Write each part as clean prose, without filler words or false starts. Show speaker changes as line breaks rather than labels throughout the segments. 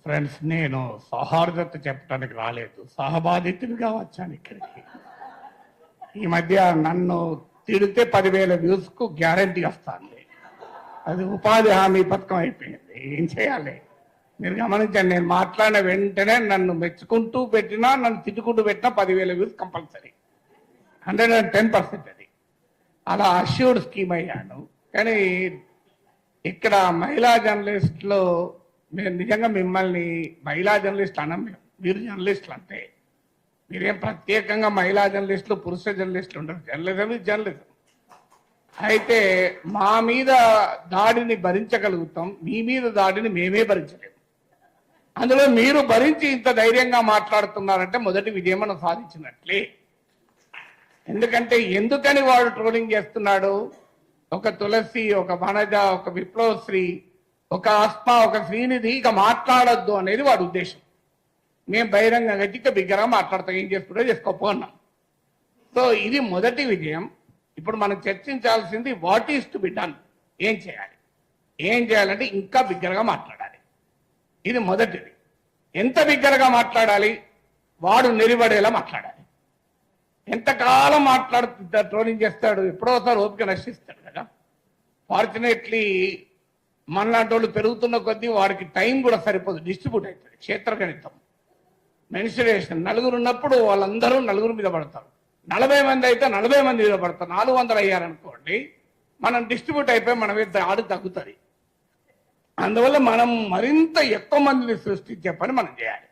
Friends, నేను సౌహార్దత చెప్పడానికి రాలేదు, సహబాధితుడిగా వచ్చాను ఇక్కడికి. ఈ మధ్య నన్ను తిడితే 10,000 వ్యూస్కు గ్యారంటీ వస్తాను. అది ఉపాధి హామీ పథకం అయిపోయింది. ఏం చేయాలి? మీరు గమనించండి, నేను మాట్లాడిన వెంటనే నన్ను మెచ్చుకుంటూ పెట్టినా, నన్ను తిట్టుకుంటూ పెట్టినా 10,000 వ్యూస్ కంపల్సరీ. 110% అది. అలా అష్యూర్డ్ స్కీమ్ అయ్యాను. కానీ ఇక్కడ మహిళా జర్నలిస్టులో మేము నిజంగా మిమ్మల్ని మహిళా జర్నలిస్టులు అనం, మీరు జర్నలిస్టులు అంతే. మీరేం ప్రత్యేకంగా మహిళా జర్నలిస్టులు పురుష జర్నలిస్టులు ఉండరు. జర్నలిజం ఇది జర్నలిజం. అయితే మా మీద దాడిని భరించగలుగుతాం, మీ మీద దాడిని మేమే భరించలేము. అందులో మీరు భరించి ఇంత ధైర్యంగా మాట్లాడుతున్నారంటే మొదటి విజయం మనం సాధించినట్లే. ఎందుకని వాడు ట్రోలింగ్ చేస్తున్నాడు? ఒక తులసి, ఒక వనజ, ఒక విప్లవశ్రీ, ఒక ఆస్మా, ఒక శ్రీనిధి ఇక మాట్లాడొద్దు అనేది వాడి ఉద్దేశం. మేము బహిరంగ గట్టిక బిగ్గరగా మాట్లాడతాం, ఏం చేసుకుంటే చేసుకోపోన్నాం. సో ఇది మొదటి విజయం. ఇప్పుడు మనం చర్చించాల్సింది what is to be done. ఏం చేయాలంటే ఇంకా బిగ్గరగా మాట్లాడాలి. ఇది మొదటిది. ఎంత బిగ్గరగా మాట్లాడాలి? వాడు నిలబడేలా మాట్లాడాలి. ఎంతకాలం మాట్లాడుతుందా, ట్రోలింగ్ చేస్తాడు, ఎప్పుడోసారి ఓపిక నశిస్తాడు కదా. ఫార్చునేట్లీ మనలాంటి వాళ్ళు పెరుగుతున్న కొద్దీ వాడికి టైం కూడా సరిపోదు, డిస్ట్రిబ్యూట్ అవుతుంది. క్షేత్రగణితం, మెన్సురేషన్. నలుగురు ఉన్నప్పుడు వాళ్ళందరూ నలుగురు మీద పడతారు. 40 మంది అయితే 40 మంది మీద పడతారు. 400 అయ్యారనుకోండి, మనం డిస్ట్రిబ్యూట్ అయిపోయి మన మీద ఆడు తగ్గుతుంది. అందువల్ల మనం మరింత ఎక్కువ మందిని సృష్టించే పని మనం చేయాలి.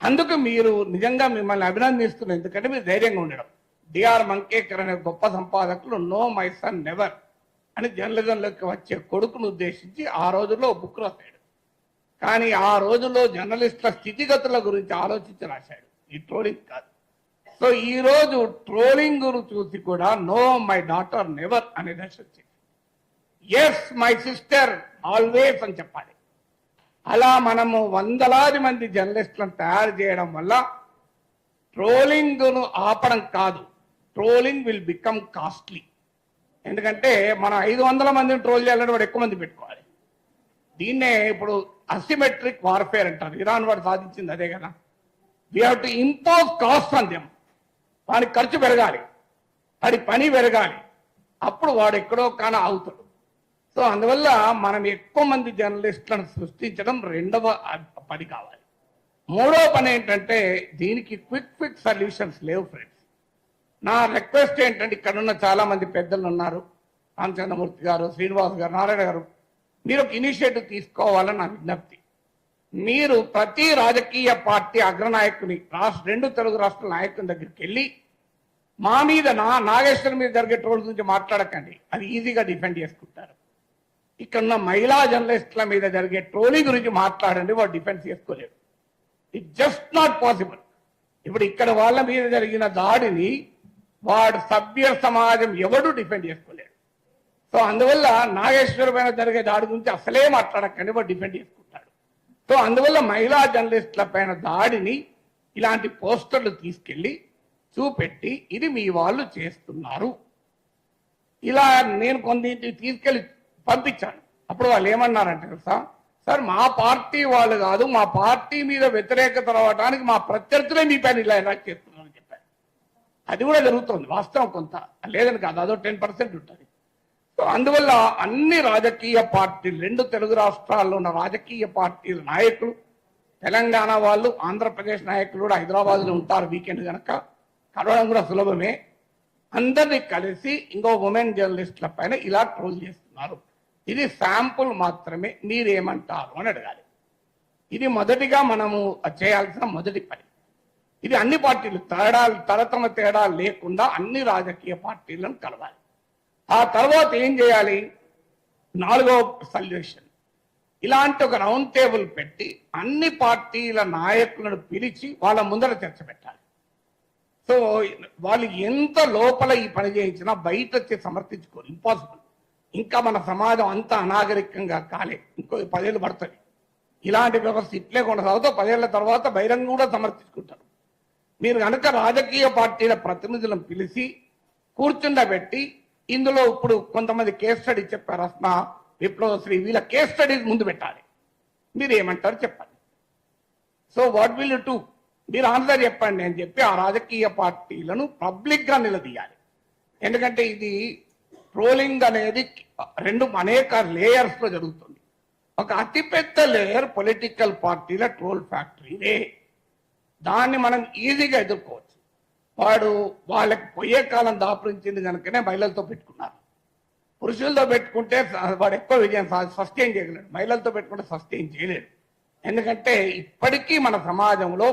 అందుకు మీరు నిజంగా మిమ్మల్ని అభినందిస్తున్నారు. ఎందుకంటే మీరు ధైర్యంగా ఉండడం. డిఆర్ మంకేకర్ అనే గొప్ప సంపాదకులు నో మై సన్ నెవర్ అని జర్నలిజంలోకి వచ్చే కొడుకును ఉద్దేశించి ఆ రోజుల్లో బుక్ రాశాడు. కానీ ఆ రోజుల్లో జర్నలిస్టుల స్థితిగతుల గురించి ఆలోచించి రాశాడు, ఈ ట్రోలింగ్ కాదు. సో ఈ రోజు ట్రోలింగ్ చూసి కూడా నో మై డాటర్ నెవర్ అనే దశ వచ్చింది. ఎస్ మై సిస్టర్ ఆల్వేస్ అని చెప్పాలి. అలా మనము వందలాది మంది జర్నలిస్టులను తయారు చేయడం వల్ల ట్రోలింగ్ను ఆపడం కాదు, ట్రోలింగ్ విల్ బికమ్ కాస్ట్లీ. ఎందుకంటే మనం 500 మందిని ట్రోల్ చేయాలంటే వాడు ఎక్కువ మంది పెట్టుకోవాలి. దీన్నే ఇప్పుడు అసిమెట్రిక్ వార్ఫేర్ అంటారు. ఇరాన్ వాడు సాధించింది అదే కదా. We have to impose cost on them. వాడికి ఖర్చు పెరగాలి, వాడి పని పెరగాలి, అప్పుడు వాడు ఎక్కడో కాన అవుతాడు. సో అందువల్ల మనం ఎక్కువ మంది జర్నలిస్టులను సృష్టించడం రెండవ పని కావాలి. మూడవ పని ఏంటంటే దీనికి క్విక్ సొల్యూషన్స్ లేవు ఫ్రెండ్స్. నా రిక్వెస్ట్ ఏంటంటే, ఇక్కడ ఉన్న చాలా మంది పెద్దలు ఉన్నారు, రామచంద్రమూర్తి గారు, శ్రీనివాస్ గారు, నారాయణ గారు, మీరు ఒక ఇనిషియేటివ్ తీసుకోవాలని నా విజ్ఞప్తి. మీరు ప్రతి రాజకీయ పార్టీ అగ్రనాయకుని, 2 తెలుగు రాష్ట్రాల నాయకుని దగ్గరికి వెళ్ళి మా మీద నాగేశ్వరం మీద జరిగే ట్రోల్ గురించి మాట్లాడకండి, అది ఈజీగా డిఫెండ్ చేసుకుంటారు. ఇక్కడ ఉన్న మహిళా జర్నలిస్టుల మీద జరిగే ట్రోలింగ్ గురించి మాట్లాడండి, వాడు డిఫెండ్ చేసుకోలేడు. It just not possible. ఇప్పుడు ఇక్కడ వాళ్ళ మీద జరిగిన దాడిని వాడు సభ్య సమాజం ఎవడు డిఫెండ్ చేసుకోలేడు. సో అందువల్ల నాగేశ్వర పైన జరిగే దాడి గురించి అసలే మాట్లాడకండి, వాడు డిఫెండ్ చేసుకుంటాడు. సో అందువల్ల మహిళా జర్నలిస్టుల పైన దాడిని ఇలాంటి పోస్టర్లు తీసుకెళ్లి చూపెట్టి ఇది మీ వాళ్ళు చేస్తున్నారు, ఇలా నేను కొన్ని తీసుకెళ్లి పంపించాను. అప్పుడు వాళ్ళు ఏమన్నారంటే తెలుసా, సార్ మా పార్టీ వాళ్ళు కాదు, మా పార్టీ మీద వ్యతిరేకత రావడానికి మా ప్రత్యర్థులే మీ పైన ఇలా చేస్తున్నారని చెప్పారు. అది కూడా జరుగుతుంది వాస్తవం, కొంత లేదని కాదు, అదో 10% ఉంటుంది. సో అందువల్ల అన్ని రాజకీయ పార్టీలు, 2 తెలుగు రాష్ట్రాల్లో ఉన్న రాజకీయ పార్టీల నాయకులు, తెలంగాణ వాళ్ళు, ఆంధ్రప్రదేశ్ నాయకులు కూడా హైదరాబాద్లో ఉంటారు వీకెండ్ కనుక కలవడం కూడా సులభమే. అందరినీ కలిసి ఇంకో ఉమెన్ జర్నలిస్టుల పైన ఇలా ట్రోల్ చేస్తున్నారు, ఇది శాంపుల్ మాత్రమే, మీరేమంటారు అని అడగాలి. ఇది మొదటిగా మనము చేయాల్సిన మొదటి పని. ఇది అన్ని పార్టీలు తరతమ తేడా లేకుండా అన్ని రాజకీయ పార్టీలను కలవాలి. ఆ తర్వాత ఏం చేయాలి? 4వ సొల్యూషన్, ఇలాంటి ఒక రౌండ్ టేబుల్ పెట్టి అన్ని పార్టీల నాయకులను పిలిచి వాళ్ళ ముందర చర్చ పెట్టాలి. సో వాళ్ళు ఎంత లోపల ఈ పని చేయించినా బయట వచ్చి సమర్థించుకోరు, ఇంపాసిబుల్. ఇంకా మన సమాజం అంత అనాగరికంగా కాలే, ఇంకో 10 ఏళ్ళు పడుతుంది. ఇలాంటి వ్యవస్థ ఇట్లే కొనసాగుతూ 10 ఏళ్ల తర్వాత బహిరంగ కూడా సమర్థించుకుంటారు. మీరు కనుక రాజకీయ పార్టీల ప్రతినిధులను పిలిచి కూర్చుండబెట్టి ఇందులో ఇప్పుడు కొంతమంది కేస్ స్టడీ చెప్పారు, అస్మా, విప్లవశ్రీ, వీళ్ళ కేస్ స్టడీస్ ముందు పెట్టాలి. మీరు ఏమంటారు చెప్పండి. So what will you do? మీరు ఆన్సర్ చెప్పండి అని చెప్పి ఆ రాజకీయ పార్టీలను పబ్లిక్ గా నిలదీయాలి. ఎందుకంటే ఇది ట్రోలింగ్ అనేది అనేక లేయర్స్ లో జరుగుతుంది. ఒక అతిపెద్ద లేయర్ పొలిటికల్ పార్టీల ట్రోల్ ఫ్యాక్టరీనే. దాన్ని మనం ఈజీగా ఎదుర్కోవచ్చు. వాళ్ళకి పోయే కాలం దాపురించింది కనుకనే మహిళలతో పెట్టుకున్నారు. పురుషులతో పెట్టుకుంటే వాడు ఎక్కువ విజయం సస్టైన్ చేయగలడు, మహిళలతో పెట్టుకుంటే సస్టైన్ చేయలేడు. ఎందుకంటే ఇప్పటికీ మన సమాజంలో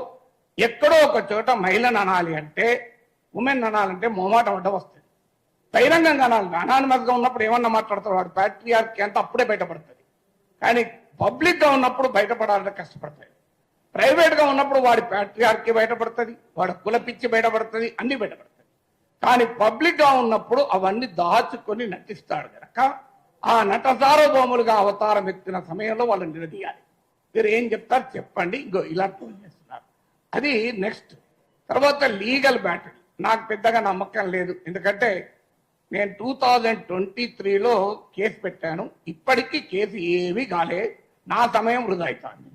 ఎక్కడో ఒక చోట మహిళను అనాలి అంటే, ఉమెన్ అనాలంటే మొహమాటం అడ్డ వస్తుంది. బహిరంగంగా అనాలి. అనానిమస్గా ఉన్నప్పుడు ఏమన్నా మాట్లాడతారు, వాడు ప్యాట్రియార్కీ అంతా అప్పుడే బయటపడుతుంది. కానీ పబ్లిక్ గా ఉన్నప్పుడు బయటపడాలంటే కష్టపడతాయి. ప్రైవేట్ గా ఉన్నప్పుడు వాడి ప్యాట్రియార్కీ బయటపడుతుంది, వాడి కులపిచ్చి బయటపడుతుంది, అన్ని బయటపడుతుంది. కానీ పబ్లిక్ గా ఉన్నప్పుడు అవన్నీ దాచుకొని నటిస్తాడు కనుక ఆ నట సార్వభౌములుగా అవతారం ఎత్తిన సమయంలో వాళ్ళు నిలదీయాలి. మీరు ఏం చెప్తారు చెప్పండి, ఇంకో ఇలా ట్రోల్ చేస్తున్నారు. అది నెక్స్ట్. తర్వాత లీగల్ బ్యాటిల్ నాకు పెద్దగా నమ్మకం లేదు. ఎందుకంటే నేను 2023లో కేసు పెట్టాను. ఇప్పటికీ కేసు ఏమీ కాలే. నా సమయం వృధా అవుతుంది.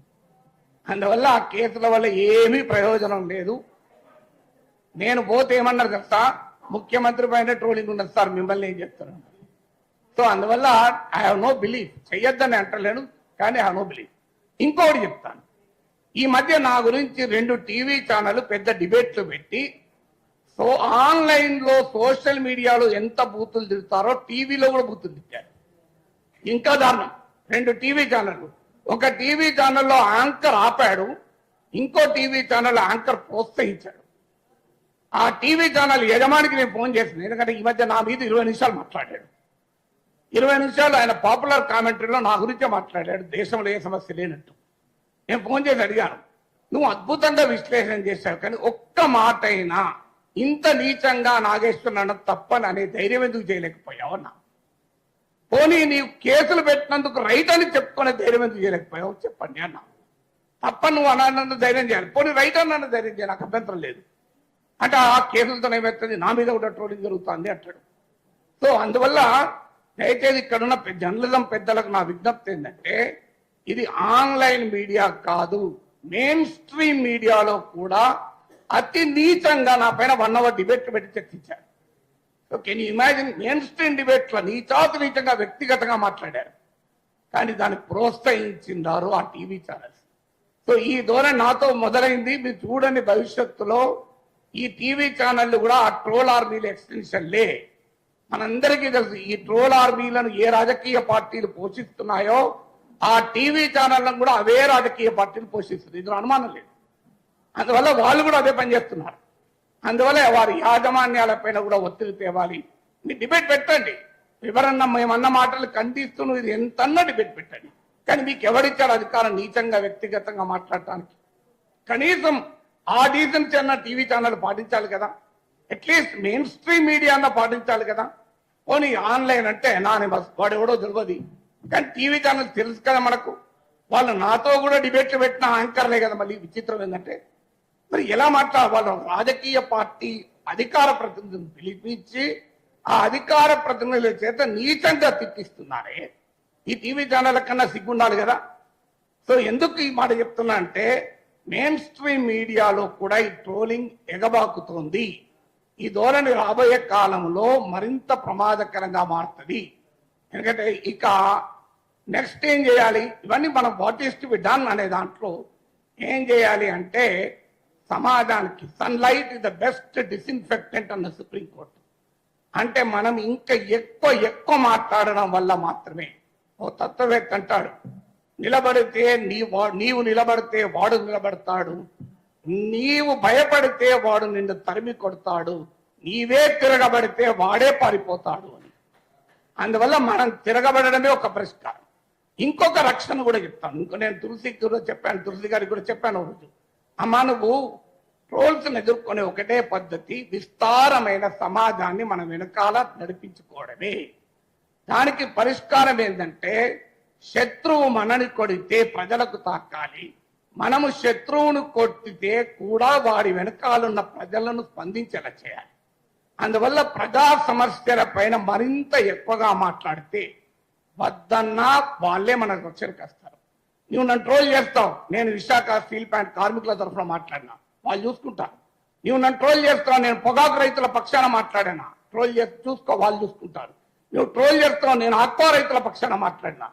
అందువల్ల ఆ కేసుల వల్ల ఏమీ ప్రయోజనం లేదు. నేను పోతే ఏమన్నారు కదా, ముఖ్యమంత్రి పైన ట్రోలింగ్ ఉన్నది సార్, మిమ్మల్ని ఏం చెప్తారు. సో అందువల్ల ఐ హావ్ నో బిలీఫ్. చెయ్యొద్దని అంటలేను, కానీ ఐ హావ్ నో బిలీఫ్. ఇంకోటి చెప్తాను. ఈ మధ్య నా గురించి 2 టీవీ ఛానల్ పెద్ద డిబేట్లు పెట్టి, సో ఆన్లైన్ లో సోషల్ మీడియాలో ఎంత బూతులు తిడతారో టీవీలో కూడా బూతులు తిట్టారు. ఇంకా దారుణం. 2 టీవీ ఛానళ్ళు. ఒక టీవీ ఛానల్లో యాంకర్ ఆపాడు, ఇంకో టీవీ ఛానల్ యాంకర్ ప్రోత్సహించాడు. ఆ టీవీ ఛానల్ యజమానికి నేను ఫోన్ చేసింది. ఎందుకంటే ఈ మధ్య నా మీద 20 నిమిషాలు మాట్లాడాడు. 20 నిమిషాలు ఆయన పాపులర్ కామెంటరీలో నా గురించే మాట్లాడాడు, దేశంలో ఏ సమస్య లేనట్టు. నేను ఫోన్ చేసి అడిగాను, నువ్వు అద్భుతంగా విశ్లేషణ చేశావు, కానీ ఒక్క మాట అయినా ఇంత నీచంగా నాగేశ్వరన్ తప్పని అనే ధైర్యం ఎందుకు చేయలేకపోయావు అన్నా. పోనీ నీవు కేసులు పెట్టినందుకు రైట్ అని చెప్పుకునే ధైర్యం ఎందుకు చేయలేకపోయావు చెప్పండి అన్నా. తప్ప నువ్వు అన్న ధైర్యం చేయాలి, పోనీ రైట్ అన్న ధైర్యం చేయాలి, నాకు అభ్యంతరం లేదు. అంటే ఆ కేసులతో ఏమవుతుంది, నా మీద కూడా ట్రోలింగ్ జరుగుతుంది అంటాడు. సో అందువల్ల దయచేసి ఇక్కడున్న జర్నలిజం పెద్దలకు నా విజ్ఞప్తి ఏంటంటే, ఇది ఆన్లైన్ మీడియా కాదు, మెయిన్ స్ట్రీమ్ మీడియాలో కూడా అతి నీచంగా నా పైన 1 hour డిబేట్ పెట్టి చర్చించారు. So can you imagine, main stream debate లో నీచంగా వ్యక్తిగతంగా మాట్లాడారు, కానీ దాన్ని ప్రోత్సహించినారు ఆ టీవీ ఛానల్స్. సో ఈ ధోరణి నాతో మొదలైంది. మీరు చూడండి, భవిష్యత్తులో ఈ టీవీ ఛానళ్లు కూడా ఆ ట్రోల్ ఆర్మీల ఎక్స్టెన్షన్లే. మనందరికీ తెలుసు ఈ ట్రోల్ ఆర్మీలను ఏ రాజకీయ పార్టీలు పోషిస్తున్నాయో ఆ టీవీ ఛానళ్లను కూడా అవే రాజకీయ పార్టీలు పోషిస్తుంది. ఇందులో అనుమానం లేదు. అందువల్ల వాళ్ళు కూడా అదే పని చేస్తున్నారు. అందువల్ల వారి యాజమాన్యాలపైన కూడా ఒత్తిడి తేవాలి. మీరు డిబేట్ పెట్టండి, ఎవరన్నా మేమన్న మాటలు ఖండిస్తూ నువ్వు ఇది ఎంతన్నా డిబేట్ పెట్టండి. కానీ మీకు ఎవరిచ్చారు అధికారం నీచంగా వ్యక్తిగతంగా మాట్లాడటానికి? కనీసం ఆ డీసెన్సీ అన్న టీవీ ఛానల్ పాటించాలి కదా, అట్లీస్ట్ మెయిన్ స్ట్రీమ్ మీడియా అన్న పాటించాలి కదా. పోనీ ఆన్లైన్ అంటే అనానిమస్, వాడు ఎవడో తెలియదు, కానీ టీవీ ఛానల్ తెలుసు కదా మనకు. వాళ్ళు నాతో కూడా డిబేట్లు పెట్టిన యాంకర్లే కదా. మళ్ళీ విచిత్రం ఏంటంటే, మరి ఎలా మాట్లాడాలి? వాళ్ళు రాజకీయ పార్టీ అధికార ప్రతినిధులను పిలిపించి ఆ అధికార ప్రతినిధుల చేత నీచంగా తిట్టిస్తున్నారే. ఈ టీవీ ఛానల్ కన్నా సిగ్గుండాలి కదా. సో ఎందుకు ఈ మాట చెప్తున్నా అంటే, మెయిన్ స్ట్రీమ్ మీడియాలో కూడా ఈ ట్రోలింగ్ ఎగబాకుతోంది. ఈ ధోరణి రాబోయే కాలంలో మరింత ప్రమాదకరంగా మారుతుంది. ఎందుకంటే ఇక నెక్స్ట్ ఏం చేయాలి, ఇవన్నీ మనం what is to be done అనే దాంట్లో ఏం చేయాలి అంటే, సమాజానికి sunlight is the best disinfectant అన్న సుప్రీంకోర్టు. అంటే మనం ఇంకా ఎక్కువ మాట్లాడడం వల్ల మాత్రమే. ఓ తత్వవేత్త అంటాడు, నిలబడితే నీవు నిలబడితే వాడు నిలబడతాడు, నీవు భయపడితే వాడు నిన్ను తరిమి కొడతాడు, నీవే తిరగబడితే వాడే పారిపోతాడు అని. అందువల్ల మనం తిరగబడమే ఒక పరిష్కారం. ఇంకొక రక్షణ కూడా చెప్తాను. నేను తులసి గారికి కూడా చెప్పాను రోజు, అమ్మా నువ్వు ట్రోల్స్ ఎదుర్కొనే ఒకటే పద్ధతి, విస్తారమైన సమాజాన్ని మనం వెనకాల నడిపించుకోవడమే. దానికి పరిష్కారం ఏంటంటే, శత్రువు మనని కొడితే ప్రజలకు తాకాలి, మనము శత్రువును కొట్టితే కూడా వారి వెనకాలన్న ప్రజలను స్పందించేలా చేయాలి. అందువల్ల ప్రజా సమస్యల పైన మరింత ఎక్కువగా మాట్లాడితే వద్దన్నా వాళ్ళే మనకు రక్షణకు వస్తారు. నువ్వు నన్ను ట్రోల్ చేస్తావు, నేను విశాఖ స్టీల్ ప్లాంట్ కార్మికుల తరఫున మాట్లాడినా, వాళ్ళు చూసుకుంటారు. నువ్వు నన్ను ట్రోల్ చేస్తావు, నేను పొగాకు రైతుల పక్షాన మాట్లాడినా, ట్రోల్ చేసి చూసుకో, వాళ్ళు చూసుకుంటారు. నువ్వు ట్రోల్ చేస్తావు, నేను ఆక్వా రైతుల పక్షాన మాట్లాడినా,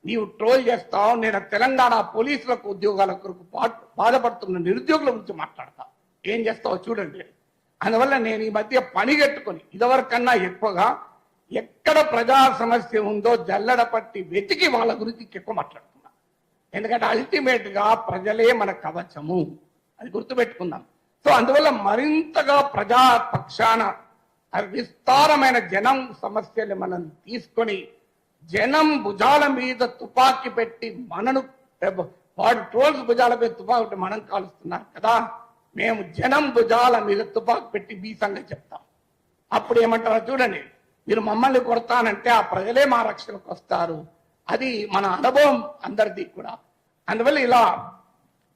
నీవు ట్రోల్ చేస్తావు, నేను తెలంగాణ పోలీసులకు ఉద్యోగాల కొరకు బాధపడుతున్న నిరుద్యోగుల గురించి మాట్లాడతా. ఏం చేస్తావో చూడండి. అందువల్ల నేను ఈ మధ్య పనిగట్టుకొని ఇదివరకన్నా ఎక్కువగా ఎక్కడ ప్రజా సమస్య ఉందో జల్లడ పట్టి వెతికి వాళ్ళ గురించి ఎక్కువ మాట్లాడుతున్నా. ఎందుకంటే అల్టిమేట్ గా ప్రజలే మన కవచము, అది గుర్తుపెట్టుకుందాం. సో అందువల్ల మరింతగా ప్రజా పక్షాన విస్తారమైన జనం సమస్యలు మనం తీసుకొని జనం భుజాల మీద తుపాకీ పెట్టి మనను వాడు ట్రోల్స్ భుజాల మీద తుపాకీ పెట్టి మనం కాలుస్తున్నారు కదా, మేము జనం భుజాల మీద తుపాకీ పెట్టి మీ సంగతి చెప్తాం. అప్పుడు ఏమంటారో చూడండి, మీరు మమ్మల్ని కొడతానంటే ఆ ప్రజలే మా రక్షణకు వస్తారు. అది మన అనుభవం అందరిది కూడా. అందువల్ల ఇలా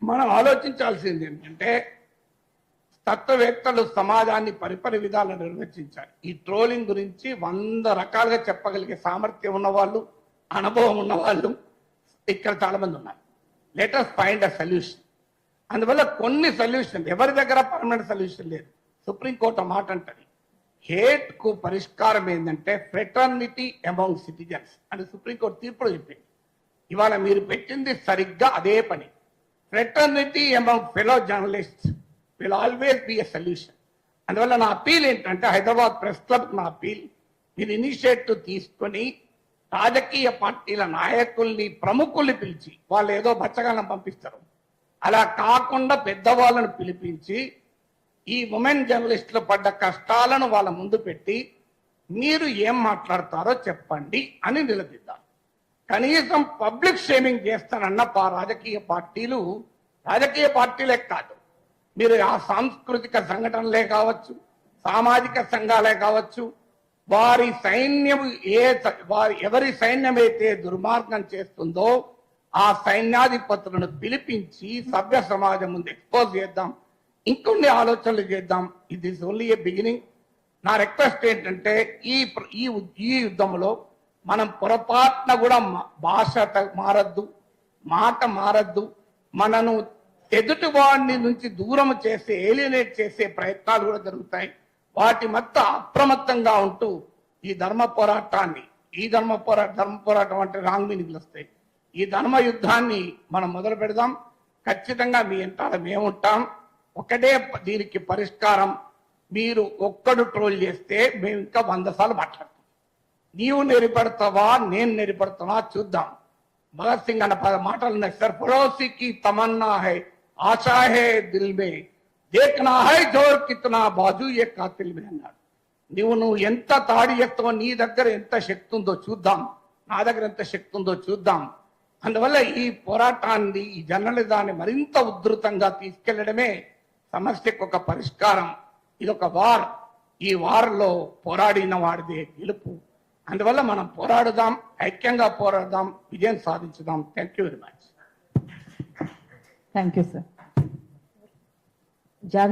మనం ఆలోచించాల్సింది ఏంటంటే తత్వవేత్తలు సమాజాన్ని పరిపరి విధాలు నిర్వచించారు. ఈ ట్రోలింగ్ గురించి 100 రకాలుగా చెప్పగలిగే సామర్థ్యం ఉన్నవాళ్ళు, అనుభవం ఉన్నవాళ్ళు ఇక్కడ చాలా మంది ఉన్నారు. Let us find a solution. అందువల్ల కొన్ని సొల్యూషన్, ఎవరి దగ్గర పర్మనెంట్ సొల్యూషన్ లేదు. సుప్రీంకోర్టు మాట అంటది, హేట్ కు పరిష్కారం ఏంటంటే ఫ్రెటర్నిటీ అమంగ్ సిటిజన్స్ అని సుప్రీంకోర్టు తీర్పులో చెప్పింది. ఇవాళ మీరు పెట్టింది సరిగ్గా అదే పని. Fraternity among fellow journalist will always be a solution. అందువల్ల నా అపీల్ ఏంటంటే హైదరాబాద్ ప్రెస్ క్లబ్ నా అపీల్, మీరు ఇనిషియేటివ్ తీసుకొని రాజకీయ పార్టీల నాయకుల్ని ప్రముఖుల్ని పిలిచి, వాళ్ళు ఏదో బచ్చగాలను పంపిస్తారు, అలా కాకుండా పెద్దవాళ్ళను పిలిపించి ఈ ఉమెన్ జర్నలిస్టులు పడ్డ కష్టాలను వాళ్ళ ముందు పెట్టి మీరు ఏం మాట్లాడతారో చెప్పండి అని నిలదీద్దాం. కనీసం పబ్లిక్ షేమింగ్ చేస్తానన్న రాజకీయ పార్టీలే కాదు, మీరు ఆ సాంస్కృతిక సంఘటనలే కావచ్చు, సామాజిక సంఘాలే కావచ్చు, వారి సైన్యం ఎవరి సైన్యం అయితే దుర్మార్గం చేస్తుందో ఆ సైన్యాధిపతులను పిలిపించి సభ్య సమాజం ముందు ఎక్స్పోజ్ చేద్దాం, ఇంకొన్ని ఆలోచనలు చేద్దాం. ఇది ఇస్ ఓన్లీ ఏ బిగినింగ్. నా రిక్వెస్ట్ ఏంటంటే ఈ యుద్ధంలో మనం పొరపాటున కూడా భాష మారద్దు, మాట మారద్దు. మనను ఎదుటివాడిని నుంచి దూరం చేసే, ఏలియనేట్ చేసే ప్రయత్నాలు కూడా జరుగుతాయి. వాటి మధ్య అప్రమత్తంగా ఉంటూ ఈ ధర్మ పోరాటం అంటే రాంగ్ మీనింగ్లు వస్తాయి. ఈ ధర్మ యుద్ధాన్ని మనం మొదలు పెడదాం. ఖచ్చితంగా మీ వెంటాల మేముంటాం. ఒకటే దీనికి పరిష్కారం, మీరు ఒక్కడు ట్రోల్ చేస్తే మేము ఇంకా 100 సార్లు మాట్లాడతాం. నీవు నెరిపడతావా నేను నెరిపడతావా చూద్దాం. భగత్ సింగ్ అన్న మాటలు ఉన్నాయి సార్, పడోసీకి తమన్నా హై ఆశా హే దిల్ మే దేఖ్నా హై జోర్ కితనా బాజు ఏ కాతిల్ మే అన్నాడు. నువ్వు ఎంత తాడి ఎత్తావో, నీ దగ్గర ఎంత శక్తి ఉందో చూద్దాం, నా దగ్గర ఎంత శక్తి ఉందో చూద్దాం. అందువల్ల ఈ పోరాటాన్ని, ఈ జర్నలిజాన్ని మరింత ఉధృతంగా తీసుకెళ్లడమే సమస్యకు ఒక పరిష్కారం. ఇది ఒక వార్. ఈ వార్లో పోరాడిన వాడిదే గెలుపు. అందువల్ల మనం పోరాడుదాం, ఐక్యంగా పోరాడదాం, విజయం సాధించుదాం. Thank you very much.
Thank you sir.